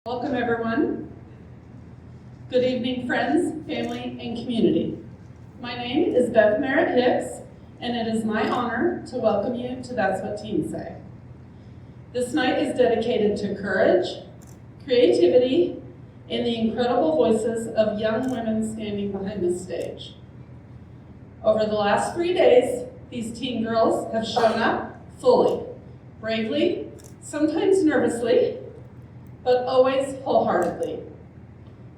Welcome everyone. Good evening friends, family, and community. My name is Bev Merritt Hicks, and it is my honor to welcome you to That's What Teens Say. This night is dedicated to courage, creativity, and the incredible voices of young women standing behind the stage. Over the last 3 days, these teen girls have shown up fully, bravely, sometimes nervously, but always wholeheartedly.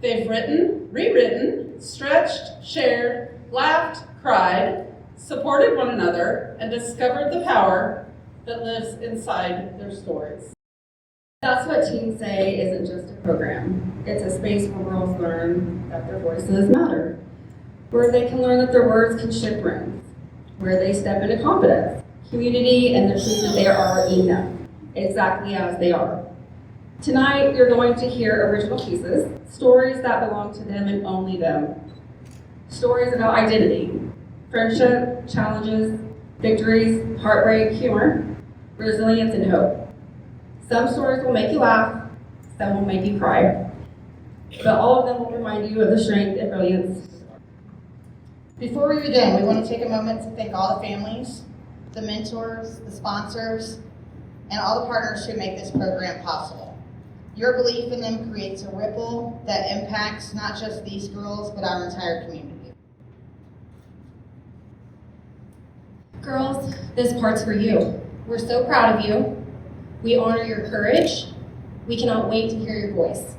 They've written, rewritten, stretched, shared, laughed, cried, supported one another, and discovered the power that lives inside their stories. That's What Teens Say isn't just a program. It's a space where girls learn that their voices matter, where they can learn that their words can shift rooms, where they step into confidence, community, and the truth that they are enough, exactly as they are. Tonight, you're going to hear original pieces, stories that belong to them and only them. Stories about identity, friendship, challenges, victories, heartbreak, humor, resilience, and hope. Some stories will make you laugh, some will make you cry, but all of them will remind you of the strength and brilliance. Before we begin, we want to take a moment to thank all the families, the mentors, the sponsors, and all the partners who make this program possible. Your belief in them creates a ripple that impacts not just these girls, but our entire community. Girls, this part's for you. We're so proud of you. We honor your courage. We cannot wait to hear your voice.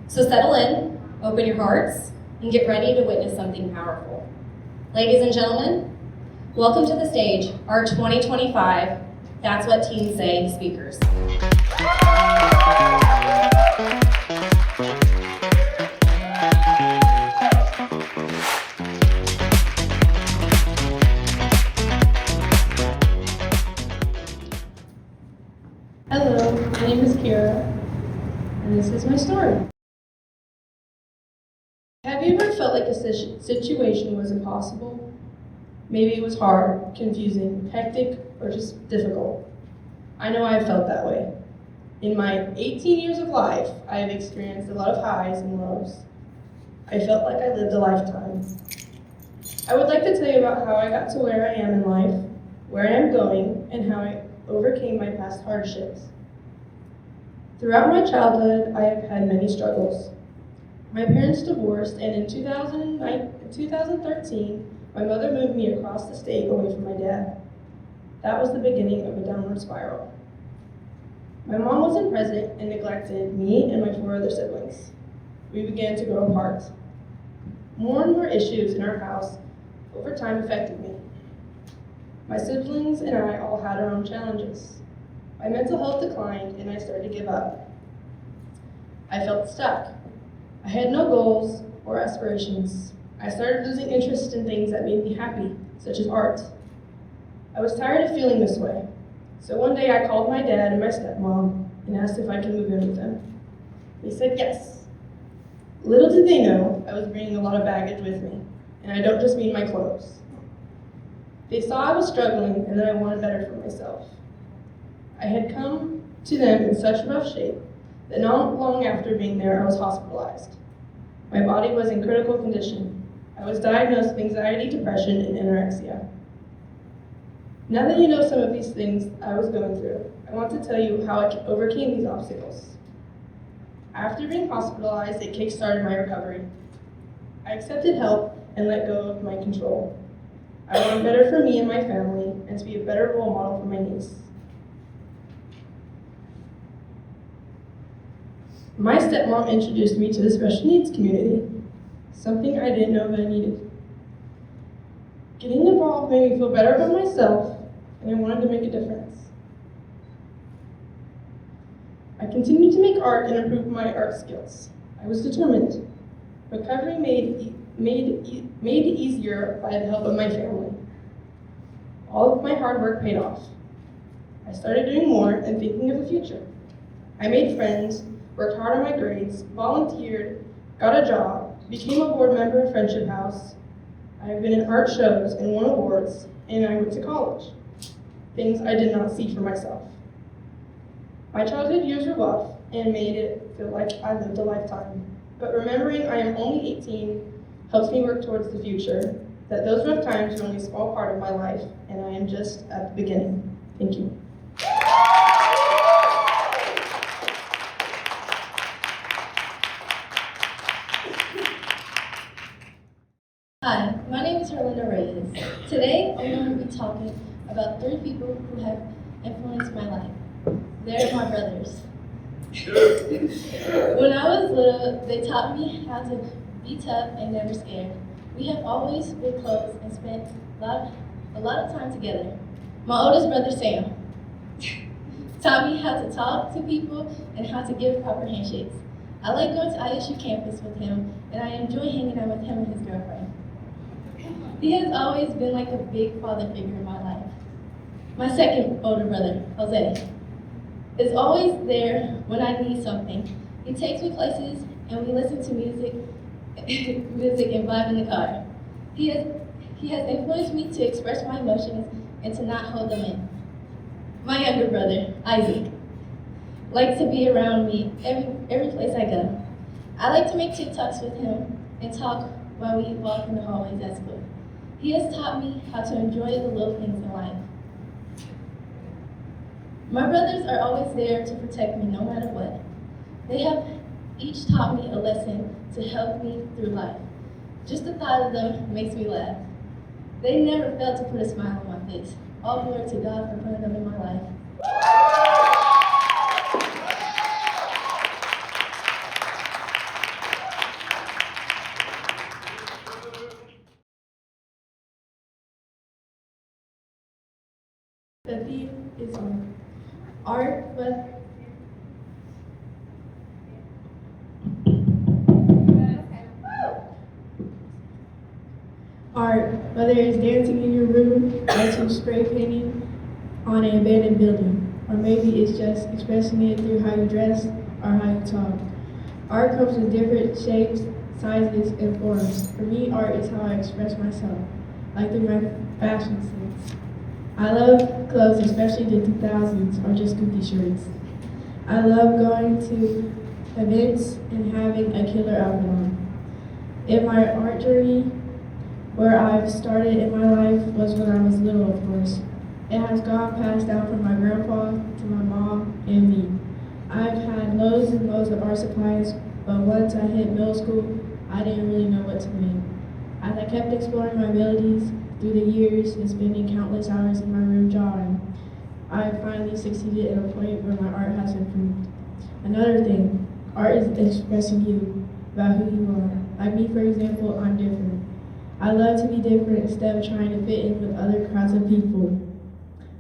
So settle in, open your hearts, and get ready to witness something powerful. Ladies and gentlemen, welcome to the stage, our 2025 That's What Teens Say speakers. Hello, my name is Keira, and this is my story. Have you ever felt like a situation was impossible? Maybe it was hard, confusing, hectic, or just difficult. I know I felt that way. In my 18 years of life, I have experienced a lot of highs and lows. I felt like I lived a lifetime. I would like to tell you about how I got to where I am in life, where I am going, and how I overcame my past hardships. Throughout my childhood, I have had many struggles. My parents divorced, and in 2013, my mother moved me across the state away from my dad. That was the beginning of a downward spiral. My mom wasn't present and neglected me and my 4 other siblings. We began to grow apart. More and more issues in our house over time affected me. My siblings and I all had our own challenges. My mental health declined and I started to give up. I felt stuck. I had no goals or aspirations. I started losing interest in things that made me happy, such as art. I was tired of feeling this way. So one day I called my dad and my stepmom and asked if I could move in with them. They said yes. Little did they know I was bringing a lot of baggage with me, and I don't just mean my clothes. They saw I was struggling and that I wanted better for myself. I had come to them in such rough shape that not long after being there I was hospitalized. My body was in critical condition. I was diagnosed with anxiety, depression, and anorexia. Now that you know some of these things I was going through, I want to tell you how I overcame these obstacles. After being hospitalized, it kick-started my recovery. I accepted help and let go of my control. I wanted better for me and my family, and to be a better role model for my niece. My stepmom introduced me to the special needs community, something I didn't know that I needed. Getting involved made me feel better about myself, and I wanted to make a difference. I continued to make art and improve my art skills. I was determined. Recovery made easier by the help of my family. All of my hard work paid off. I started doing more and thinking of the future. I made friends, worked hard on my grades, volunteered, got a job, became a board member of Friendship House. I have been in art shows and won awards, and I went to college. Things I did not see for myself. My childhood years were rough and made it feel like I lived a lifetime. But remembering I am only 18 helps me work towards the future, that those rough times were only a small part of my life, and I am just at the beginning. Thank you. Hi, my name is Herlinda Reyes. Today, I'm going to be talking about 3 people who have influenced my life. They're my brothers. When I was little, they taught me how to be tough and never scared. We have always been close and spent a lot of time together. My oldest brother, Sam, taught me how to talk to people and how to give proper handshakes. I like going to ISU campus with him, and I enjoy hanging out with him and his girlfriend. He has always been like a big father figure in my life. My second older brother, Jose, is always there when I need something. He takes me places and we listen to music and vibe in the car. He has influenced me to express my emotions and to not hold them in. My younger brother, Isaac, likes to be around me every place I go. I like to make TikToks with him and talk while we walk in the hallways at school. He has taught me how to enjoy the little things in life. My brothers are always there to protect me no matter what. They have each taught me a lesson to help me through life. Just the thought of them makes me laugh. They never failed to put a smile on my face. All glory to God for putting them in my life. The theme is on art, but art, whether it's dancing in your room or to spray painting on an abandoned building, or maybe it's just expressing it through how you dress or how you talk. Art comes in different shapes, sizes, and forms. For me, art is how I express myself, like through my fashion sense. I love clothes, especially the 2000s, or just goofy shirts. I love going to events and having a killer outfit on. In my art journey, where I've started in my life was when I was little, of course. It has gone passed down from my grandpa to my mom and me. I've had loads and loads of art supplies, but once I hit middle school, I didn't really know what to make. As I kept exploring my abilities through the years and spending countless hours in my room drawing, I finally succeeded at a point where my art has improved. Another thing, art is expressing you, about who you are. Like me, for example, I'm different. I love to be different instead of trying to fit in with other crowds of people.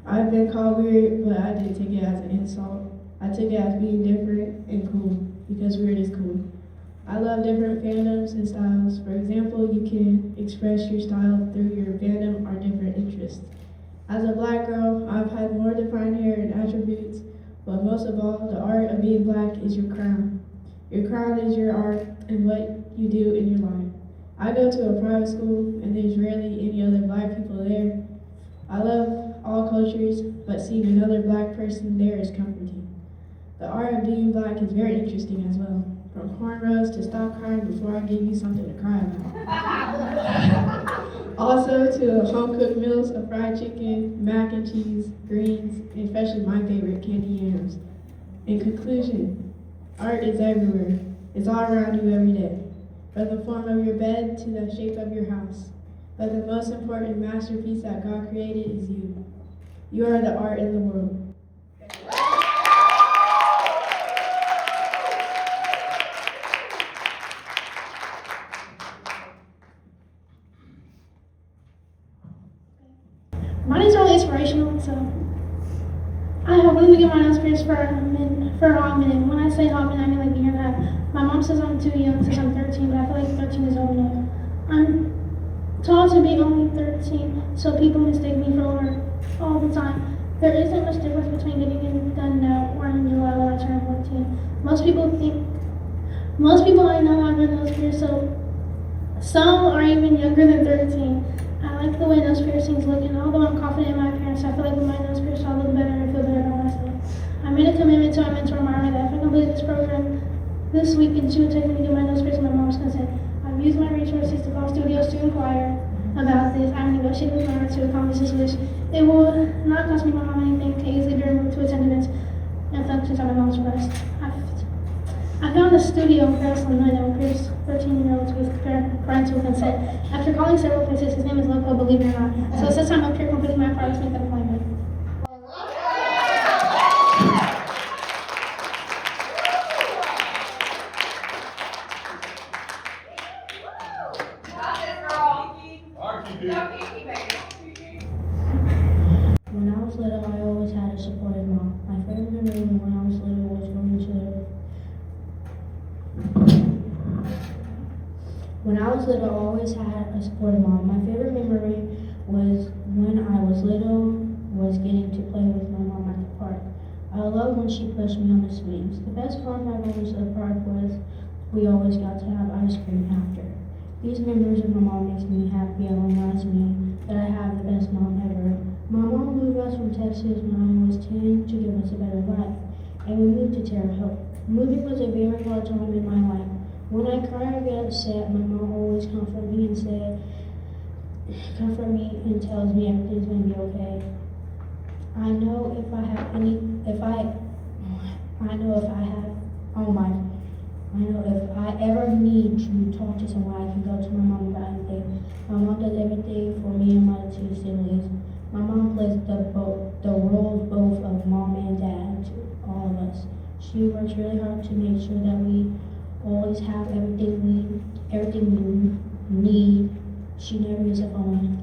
I've been called weird, but I didn't take it as an insult. I took it as being different and cool, because weird is cool. I love different fandoms and styles. For example, you can express your style through your fandom or different interests. As a black girl, I've had more defined hair and attributes, but most of all, the art of being black is your crown. Your crown is your art and what you do in your life. I go to a private school, and there's rarely any other black people there. I love all cultures, but seeing another black person there is comforting. The art of being black is very interesting as well. From cornrows to stop crying before I give you something to cry about. Also to home-cooked meals of fried chicken, mac and cheese, greens, and especially my favorite, candy yams. In conclusion, art is everywhere. It's all around you every day. From the form of your bed to the shape of your house. But the most important masterpiece that God created is you. You are the art in the world. Mine is really inspirational, so I wanted to get my nose pierced for a hot minute. When I say hot minute, I mean like a year and a half. My mom says I'm too young since I'm 13, but I feel like 13 is old enough. I'm tall to be only 13, so people mistake me for older all the time. There isn't much difference between getting it done now or in July when I turn 14. Most people I know have their nose pierced, so some are even younger than 13. I like the way nose piercings look, and although I'm confident in my appearance, I feel like with my nose pierced I'll look better and feel better about myself. I made a commitment to my mentor, Myra, that if I completed this program this week and she would take me to get my nose pierced with my mom's consent. I've used my resources to call studios to inquire about this. I'm negotiating with Myra to accomplish this wish. It will not cost me my mom anything to easily be removed to attendance and functions on my mom's request. I found a studio in Paris, Illinois that will pierce 13-year-olds with parental consent. After calling several places, his name is Lowe, believe it or not. So since I'm up here completing my part, let's make that appointment. When I was little, I always had a supportive mom. My favorite memory when I was little was going to When I was little, I always had a supportive mom. My favorite memory was when I was little, was getting to play with my mom at the park. I loved when she pushed me on the swings. The best part of my memories of the park was we always got to have ice cream after. These memories of my mom makes me happy and reminds me that I have the best mom ever. My mom moved us from Texas when I was 10 to give us a better life, and we moved to Terre, Haute. Moving was a very hard time in my life. When I cry or get upset, my mom always comforts me and tells me everything's gonna be okay. I know if I ever need to talk to someone, I can go to my mom about anything. My mom does everything for me and my two siblings. My mom plays the roles both of mom and dad to all of us. She works really hard to make sure that we always have everything we need. She never uses a phone.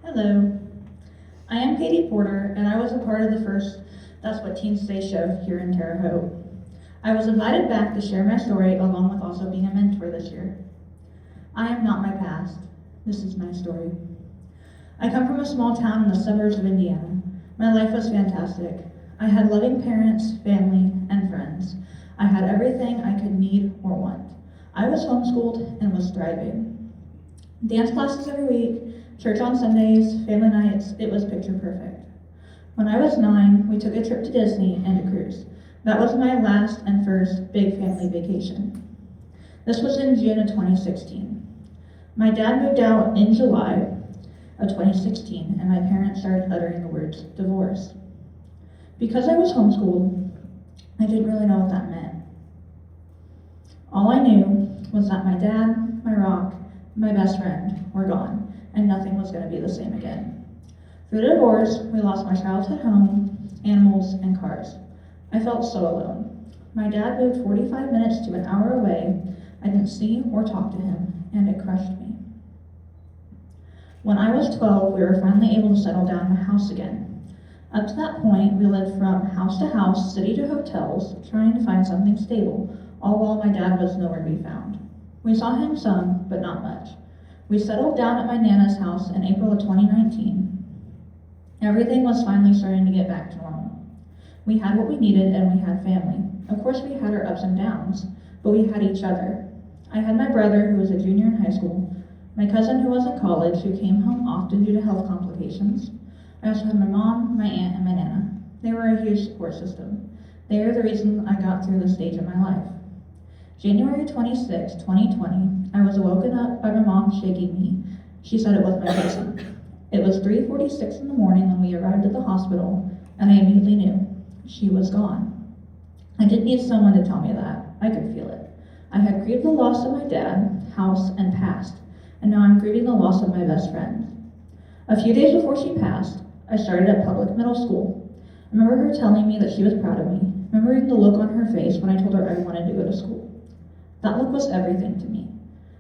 Hello, I am Katy Porter, and I was a part of the first That's What Teens Say show here in Terre Haute. I was invited back to share my story along with also being a mentor this year. I am not my past. This is my story. I come from a small town in the suburbs of Indiana. My life was fantastic. I had loving parents, family, and friends. I had everything I could need or want. I was homeschooled and was thriving. Dance classes every week, church on Sundays, family nights, it was picture perfect. When I was 9, we took a trip to Disney and a cruise. That was my last and first big family vacation. This was in June of 2016. My dad moved out in July of 2016, and my parents started uttering the words divorce. Because I was homeschooled, I didn't really know what that meant. All I knew was that my dad, my rock, my best friend were gone, and nothing was going to be the same again. Through the divorce, we lost my childhood home, animals, and cars. I felt so alone. My dad moved 45 minutes to an hour away. I didn't see or talk to him, and it crushed me. When I was 12, we were finally able to settle down in a house again. Up to that point, we lived from house to house, city to hotels, trying to find something stable, all while my dad was nowhere to be found. We saw him some, but not much. We settled down at my Nana's house in April of 2019. Everything was finally starting to get back to normal. We had what we needed and we had family. Of course we had our ups and downs, but we had each other. I had my brother who was a junior in high school, my cousin who was in college who came home often due to health complications. I also had my mom, my aunt, and my Nana. They were a huge support system. They are the reason I got through this stage of my life. January 26, 2020, I was woken up by my mom shaking me. She said it was my cousin. It was 3:46 in the morning when we arrived at the hospital, and I immediately knew she was gone. I didn't need someone to tell me that. I could feel it. I had grieved the loss of my dad, house, and past, and now I'm grieving the loss of my best friend. A few days before she passed, I started at public middle school. I remember her telling me that she was proud of me, remembering the look on her face when I told her I wanted to go to school. That look was everything to me.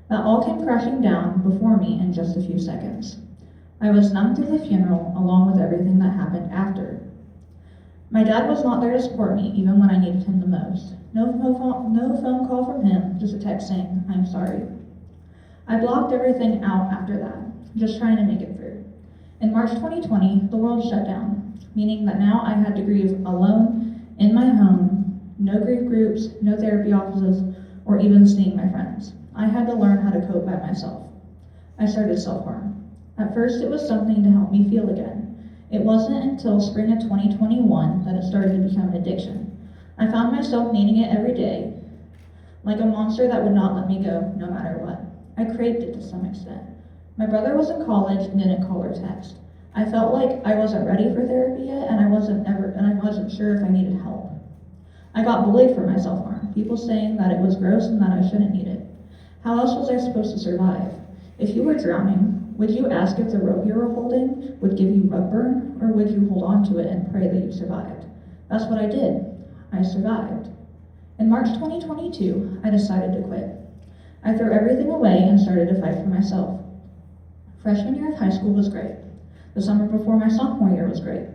That all came crashing down before me in just a few seconds. I was numb through the funeral, along with everything that happened after. My dad was not there to support me, even when I needed him the most. No phone call from him, just a text saying, "I'm sorry." I blocked everything out after that, just trying to make it through. In March 2020, the world shut down, meaning that now I had to grieve alone in my home, No grief groups, no therapy offices, or even seeing my friends. I had to learn how to cope by myself. I started self-harm. At first, it was something to help me feel again. It wasn't until spring of 2021 that it started to become an addiction. I found myself needing it every day, like a monster that would not let me go no matter what. I craved it to some extent. My brother was in college and didn't call or text. I felt like I wasn't ready for therapy yet, and I wasn't sure if I needed help. I got bullied for my self-harm, people saying that it was gross and that I shouldn't need it. How else was I supposed to survive? If you were drowning, would you ask if the rope you were holding would give you rug burn, or would you hold on to it and pray that you survived? That's what I did. I survived. In March 2022, I decided to quit. I threw everything away and started to fight for myself. Freshman year of high school was great. The summer before my sophomore year was great.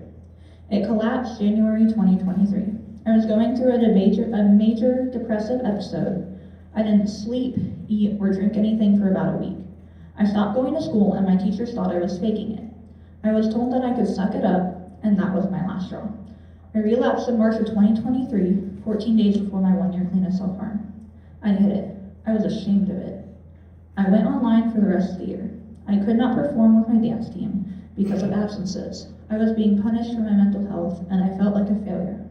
It collapsed January 2023. I was going through a major depressive episode. I didn't sleep, eat, or drink anything for about a week. I stopped going to school and my teachers thought I was faking it. I was told that I could suck it up, and that was my last straw. I relapsed in March of 2023, 14 days before my 1-year clean of self-harm. I hid it. I was ashamed of it. I went online for the rest of the year. I could not perform with my dance team because of absences. I was being punished for my mental health, and I felt like a failure.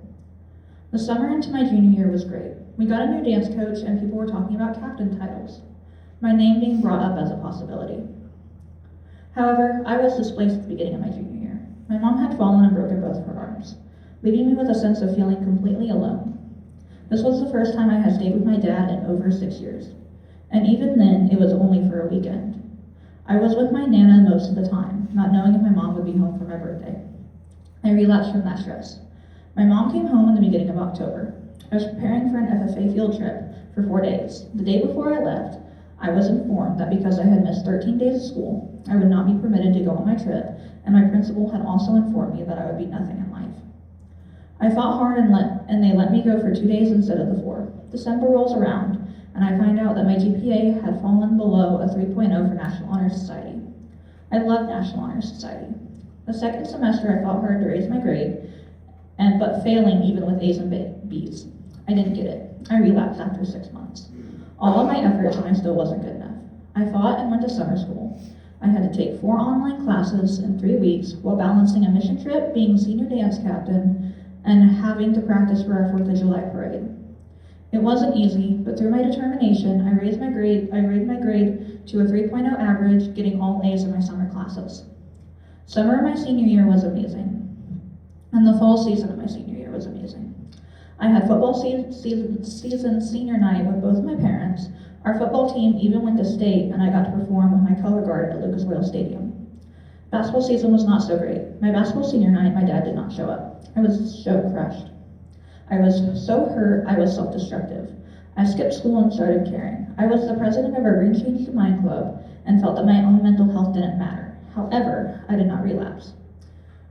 The summer into my junior year was great. We got a new dance coach, and people were talking about captain titles. My name being brought up as a possibility. However, I was displaced at the beginning of my junior year. My mom had fallen and broken both of her arms, leaving me with a sense of feeling completely alone. This was the first time I had stayed with my dad in over 6 years, and even then, it was only for a weekend. I was with my Nana most of the time, not knowing if my mom would be home for my birthday. I relapsed from that stress. My mom came home in the beginning of October. I was preparing for an FFA field trip for 4 days. The day before I left, I was informed that because I had missed 13 days of school, I would not be permitted to go on my trip, and my principal had also informed me that I would be nothing in life. I fought hard and they let me go for 2 days instead of the 4. December rolls around, and I find out that my GPA had fallen below a 3.0 for National Honor Society. I love National Honor Society. The second semester I fought hard to raise my grade, but failing even with A's and B's. I didn't get it. I relapsed after 6 months. All of my efforts, and I still wasn't good enough. I fought and went to summer school. I had to take 4 online classes in 3 weeks while balancing a mission trip, being senior dance captain, and having to practice for our 4th of July parade. It wasn't easy, but through my determination, I raised my grade to a 3.0 average, getting all A's in my summer classes. Summer of my senior year was amazing, and the fall season of my senior year was amazing. I had football season senior night with both my parents. Our football team even went to state, and I got to perform with my color guard at Lucas Oil Stadium. Basketball season was not so great. My basketball senior night, my dad did not show up. I was so crushed. I was so hurt, I was self-destructive. I skipped school and started caring. I was the president of our Green Change to Mind Club and felt that my own mental health didn't matter. However, I did not relapse.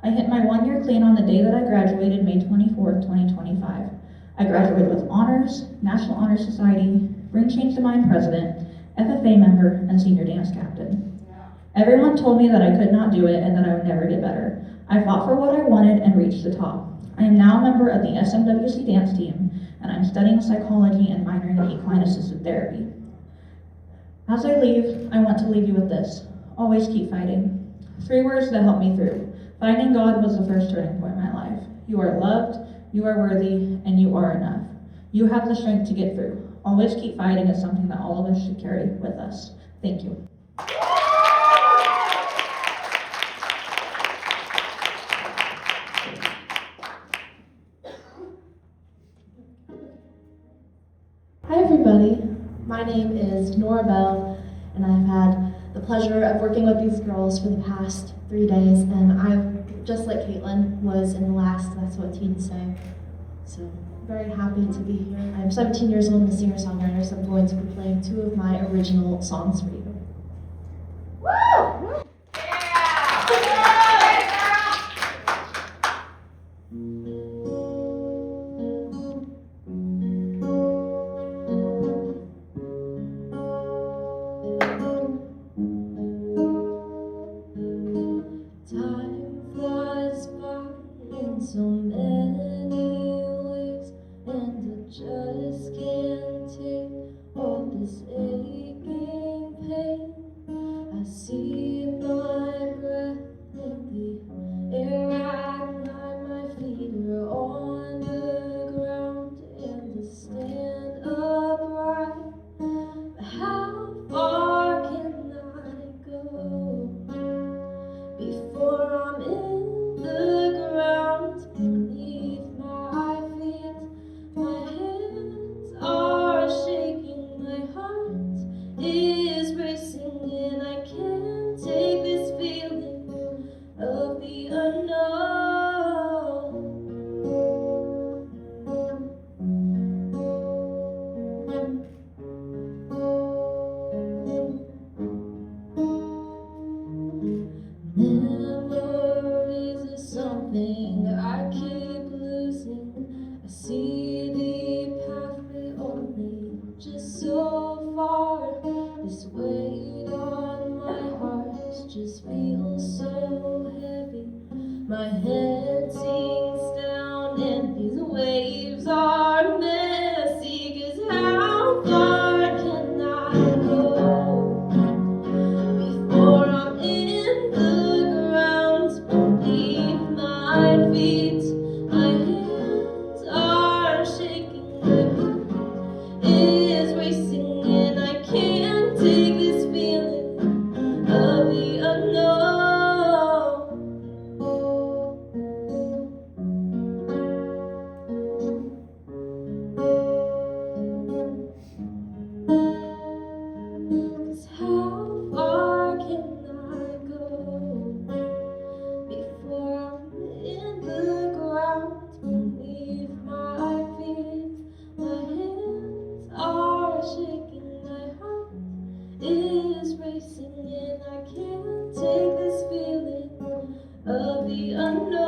I hit my 1-year clean on the day that I graduated, May 24th, 2025. I graduated with honors, National Honor Society, Bring Change to Mind president, FFA member, and senior dance captain. Everyone told me that I could not do it and that I would never get better. I fought for what I wanted and reached the top. I am now a member of the SMWC dance team, and I'm studying psychology and minoring in equine assisted therapy. As I leave, I want to leave you with this. Always keep fighting. 3 words that helped me through. Finding God was the first turning point in my life. You are loved, you are worthy, and you are enough. You have the strength to get through. Always keep fighting is something that all of us should carry with us. Thank you. Hi everybody, my name is Nora Belle, and I've had the pleasure of working with these girls for the past 3 days, and I, just like Caitlin, was in the last That's What Teens Say. So, very happy to be here. I'm 17 years old and a singer-songwriter, so I'm going to be playing 2 of my original songs for you. Woo! Time flies by in so many ways, and this aching pain. I see my breath in the air at night. My feet are on the ground and to stand upright. But how far can I go before I'm in the ground beneath my feet? My hands are shaking, my heart is racing, and I can't take this feeling of the unknown. Memories are something I keep losing. I see the pathway only just so far. This weight on my heart just feels so heavy. My head sinks down and these waves are messy. 'Cause how far can I go before I'm in the ground beneath my feet? My hands are shaking, my heart is racing, and I can't take this feeling of the unknown. 'Cause how far can I go before I'm in the ground beneath my feet? My hands are shaking, my heart is racing, and I can't take this feeling of the unknown.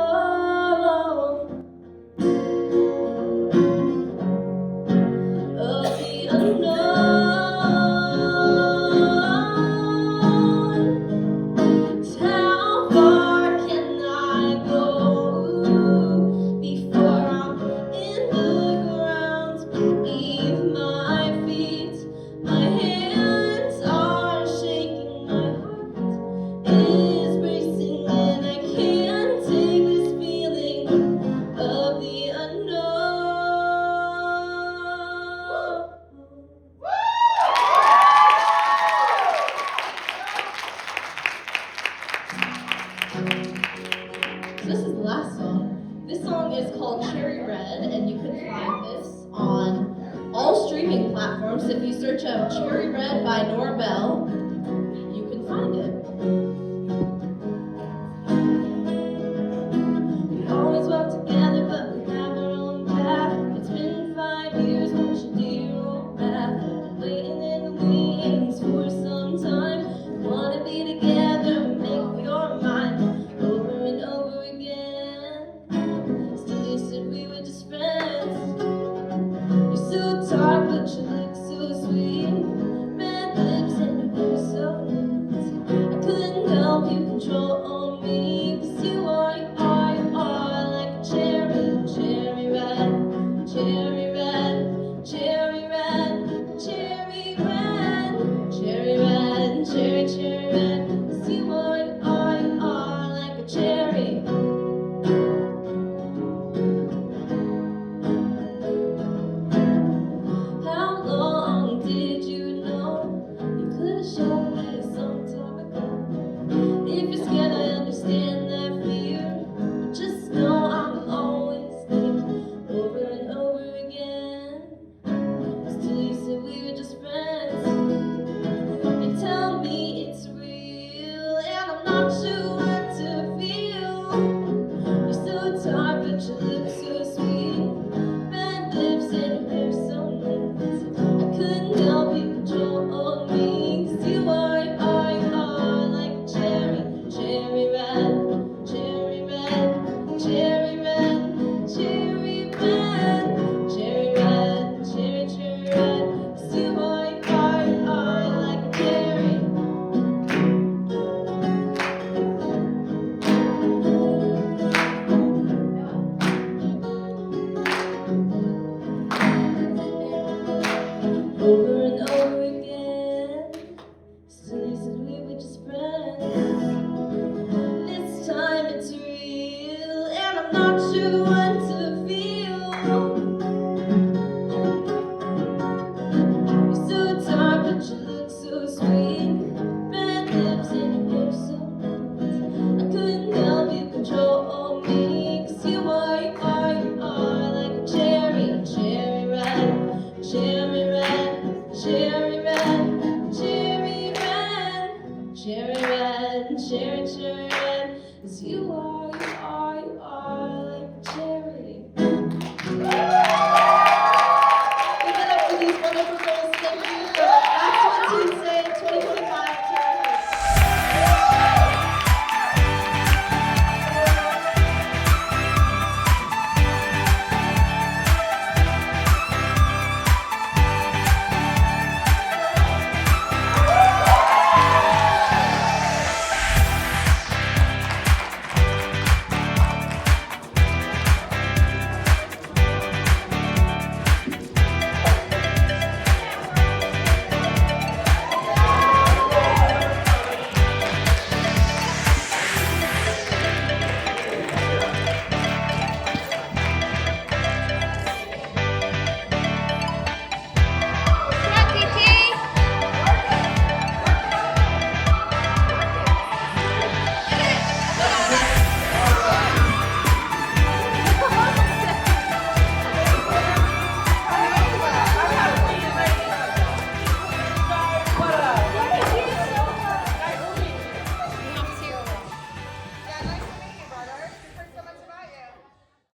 Of the unknown. 'Cause how far can I go before I'm in the ground beneath my feet? My hands are shaking, my heart is racing, and I can't take this feeling of the unknown. So this is the last song. This song is called Cherry Red, and you can find this on all streaming platforms. If you search up Cherry Red by Nora Belle, you can find it. We always walk together, but we have our own path. It's been 5 years, won't you do your own math? I've been waiting in the wings for some time. Wanna be together, make your mind over and over again. Still you said we were just friends. You're so dark, but you look so sweet. Red lips and your Share